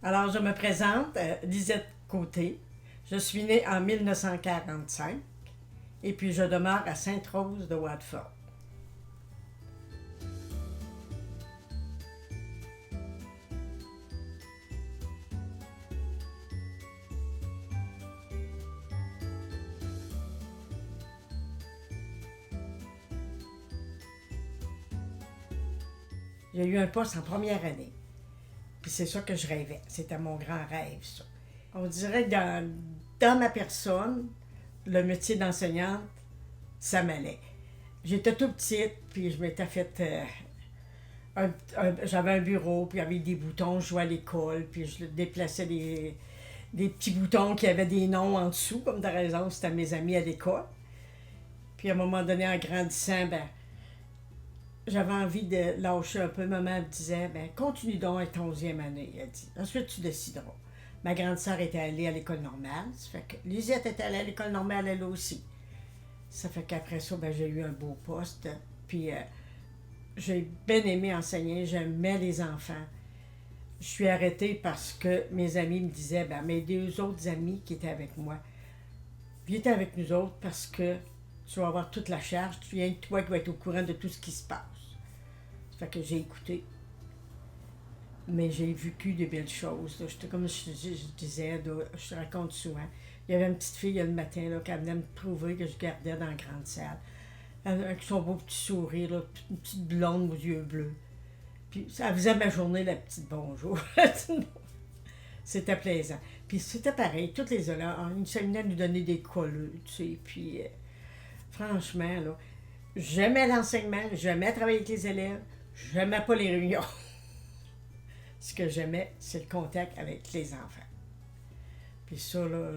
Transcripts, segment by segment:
Alors, je me présente, Lisette Côté. Je suis née en 1945 et puis je demeure à Sainte-Rose de Watford. J'ai eu un poste en première année. Puis c'est ça que je rêvais. C'était mon grand rêve, ça. On dirait que dans ma personne, le métier d'enseignante, ça m'allait. J'étais tout petite, puis je m'étais fait j'avais un bureau, puis avec des boutons, je jouais à l'école, puis je déplaçais des petits boutons qui avaient des noms en dessous, comme de raison, c'était mes amis à l'école. Puis à un moment donné, en grandissant, ben, j'avais envie de lâcher un peu. Maman me disait, ben, continue donc à ton 11e année, elle dit. Ensuite, tu décideras. Ma grande sœur était allée à l'école normale, ça fait que Lisette était allée à l'école normale, elle aussi. Ça fait qu'après ça, ben, j'ai eu un beau poste, puis j'ai bien aimé enseigner, j'aimais les enfants. Je suis arrêtée parce que mes amis me disaient, ben, mes deux autres amis qui étaient avec moi, viens avec nous autres parce que tu vas avoir toute la charge, tu viens de toi qui vas être au courant de tout ce qui se passe. Ça fait que j'ai écouté, mais j'ai vécu des belles choses. Là. J'étais comme je disais, là, je te raconte souvent. Il y avait une petite fille le matin là, qui venait me trouver que je gardais dans la grande salle. Avec son beau petit sourire, là, une petite blonde aux yeux bleus. Puis ça faisait ma journée, la petite bonjour. C'était plaisant. Puis c'était pareil, toutes les heures, ils s'amusaient à nous donner des colleux, tu sais. Puis franchement, là, j'aimais l'enseignement, j'aimais travailler avec les élèves, j'aimais pas les réunions. Ce que j'aimais, c'est le contact avec les enfants. Puis ça, là,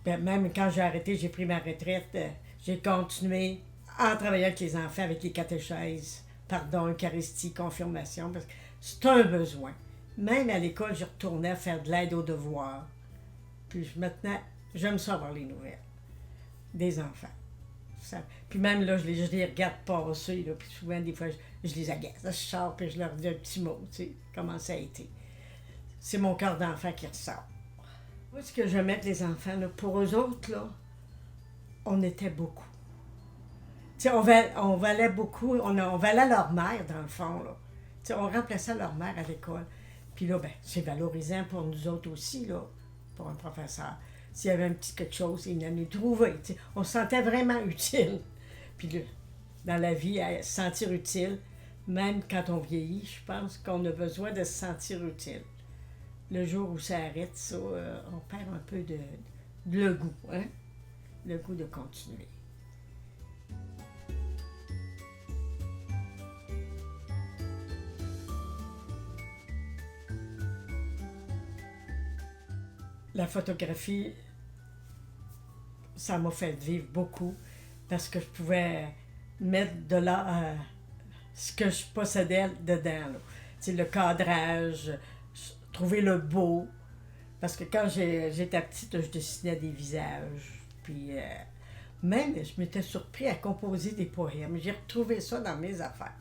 ben, même quand j'ai arrêté, j'ai pris ma retraite, j'ai continué à travailler avec les enfants, avec les catéchèses, pardon, Eucharistie, confirmation, parce que c'est un besoin. Même à l'école, je retournais faire de l'aide aux devoirs. Puis maintenant, j'aime savoir les nouvelles des enfants. Ça. Puis même là, je les regarde passer, là, puis souvent, des fois, je les agace. Là, je sors, puis je leur dis un petit mot, tu sais, comment ça a été. C'est mon cœur d'enfant qui ressort. Moi, ce que je mets les enfants, là, pour eux autres, là, on était beaucoup. Tu sais, on valait beaucoup, on valait leur mère, dans le fond, là. Tu sais, on remplaçait leur mère à l'école. Puis là, ben, c'est valorisant pour nous autres aussi, là, pour un professeur. S'il y avait un petit quelque chose, il venait nous trouver. Tu sais. On se sentait vraiment utile. Puis là, dans la vie, à se sentir utile, même quand on vieillit, je pense qu'on a besoin de se sentir utile. Le jour où ça arrête, ça, on perd un peu de le goût, hein? Le goût de continuer. La photographie, ça m'a fait vivre beaucoup parce que je pouvais mettre de là ce que je possédais dedans. Là. Tu sais, le cadrage, trouver le beau. Parce que quand j'étais petite, je dessinais des visages. Puis même, je m'étais surpris à composer des poèmes. J'ai retrouvé ça dans mes affaires.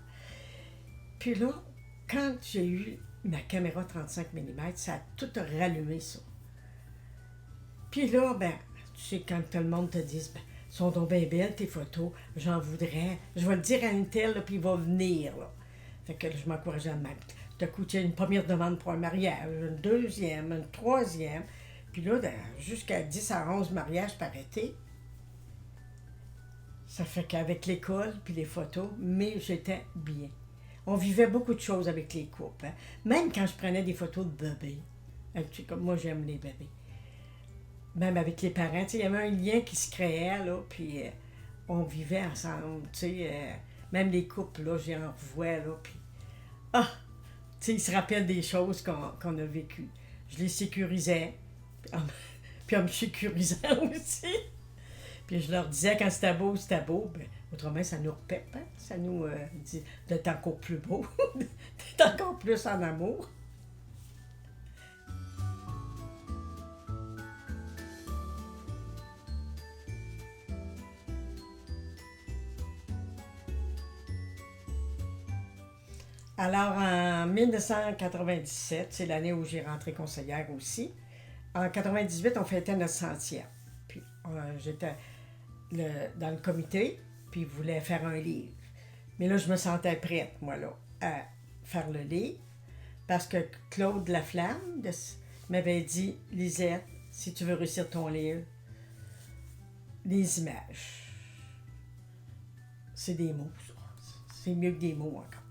Puis là, quand j'ai eu ma caméra 35 mm, ça a tout rallumé ça. Puis là, ben, tu sais, quand tout le monde te dit, ben, sont donc bien belles tes photos, j'en voudrais. Je vais le dire à une telle, là, puis il va venir. Là. Fait que là, je m'encourageais à même. Tout à coup, tu as une première demande pour un mariage, une deuxième, une troisième. Puis là, jusqu'à 10 à 11 mariages par été. Ça fait qu'avec l'école puis les photos, mais j'étais bien. On vivait beaucoup de choses avec les couples. Hein. Même quand je prenais des photos de bébés. Tu sais, comme moi, j'aime les bébés. Même avec les parents, tu sais, il y avait un lien qui se créait, là, puis on vivait ensemble, tu sais. Même les couples, là, j'en revois, là, puis... Ah! Tu sais, ils se rappellent des choses qu'on a vécues. Je les sécurisais, puis en me sécurisant aussi. Puis je leur disais quand c'était beau, ben, autrement ça nous repepe, hein? Ça nous dit d'être encore plus beau, d'être encore plus en amour. Alors, en 1997, c'est l'année où j'ai rentré conseillère aussi. En 98, on fêtait notre centième. Puis, j'étais dans le comité, puis ils voulaient faire un livre. Mais là, je me sentais prête, moi, là, à faire le livre, parce que Claude Laflamme m'avait dit, Lisette, si tu veux réussir ton livre, les images, c'est des mots, ça. C'est mieux que des mots encore.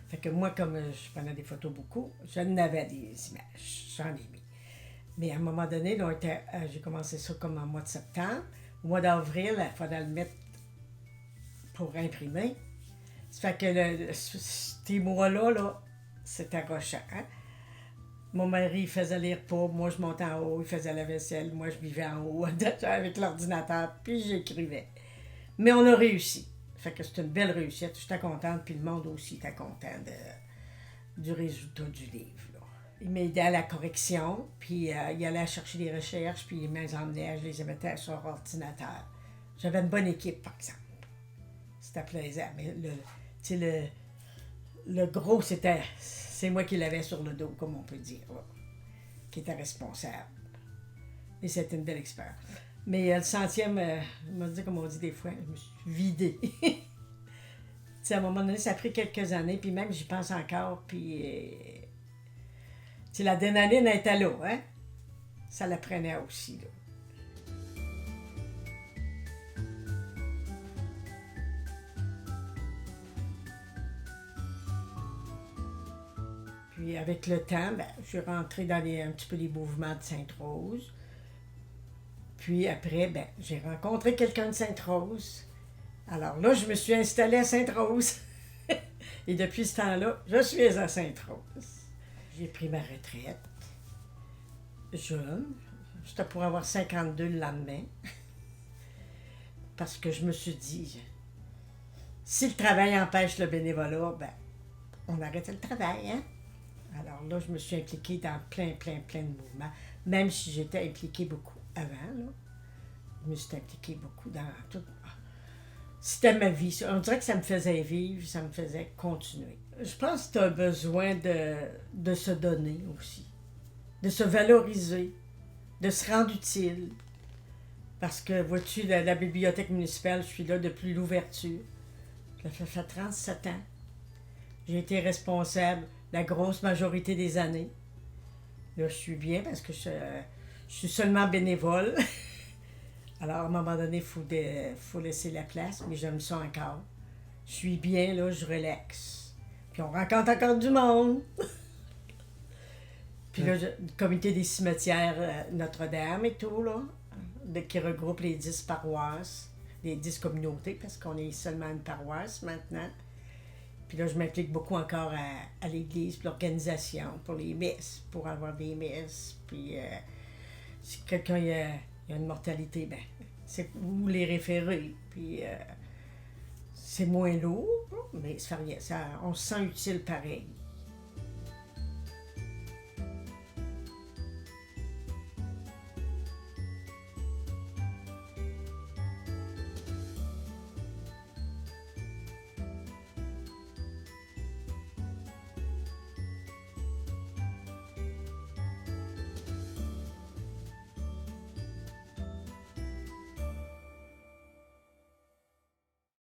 Fait que moi, comme je prenais des photos beaucoup, j'en avais des images, j'en ai mis. Mais à un moment donné, là, j'ai commencé ça comme en mois de septembre. Au mois d'avril, il fallait le mettre pour imprimer. Ça fait que ces mois-là, là, c'était rochant. Hein? Mon mari il faisait les repas, moi je montais en haut, il faisait la vaisselle, moi je vivais en haut avec l'ordinateur, puis j'écrivais. Mais on a réussi. Fait que c'est une belle réussite. J'étais contente, puis le monde aussi était content du résultat du livre. Là. Il m'aidait à la correction, puis il allait chercher des recherches, puis il m'emmenait, je les mettais sur ordinateur. J'avais une bonne équipe, par exemple. C'était plaisant. Mais le gros, c'est moi qui l'avais sur le dos, comme on peut dire, là, qui était responsable. Et c'était une belle expérience. Mais le centième, je me dis, comme on dit des fois, je me suis vidée. À un moment donné, ça a pris quelques années, puis même j'y pense encore, puis l'adrénaline était là, hein? Ça la prenait aussi, là. Puis avec le temps, je suis rentrée dans un petit peu les mouvements de Sainte-Rose. Puis après, j'ai rencontré quelqu'un de Sainte-Rose. Alors là, je me suis installée à Sainte-Rose. Et depuis ce temps-là, je suis à Sainte-Rose. J'ai pris ma retraite. Jeune. J'étais pour avoir 52 le lendemain. Parce que je me suis dit, si le travail empêche le bénévolat, on arrête le travail, hein? Alors là, je me suis impliquée dans plein de mouvements. Même si j'étais impliquée beaucoup avant, là. Je me suis impliquée beaucoup dans tout. C'était ma vie. On dirait que ça me faisait vivre, ça me faisait continuer. Je pense que tu as besoin de se donner aussi, de se valoriser, de se rendre utile. Parce que, vois-tu, la bibliothèque municipale, je suis là depuis l'ouverture. Ça fait 37 ans. J'ai été responsable la grosse majorité des années. Là, je suis bien parce que je suis seulement bénévole. Alors, à un moment donné, il faut laisser la place, mais j'aime ça encore. Je suis bien, là, je relaxe. Puis on rencontre encore du monde. Puis là, le comité des cimetières Notre-Dame et tout, là, qui regroupe les 10 paroisses, les 10 communautés, parce qu'on est seulement une paroisse maintenant. Puis là, je m'implique beaucoup encore à l'église, puis l'organisation, pour les messes, pour avoir des messes. Puis si quelqu'un il y a une mortalité, c'est où les référer. Puis c'est moins lourd, mais on se sent utile pareil.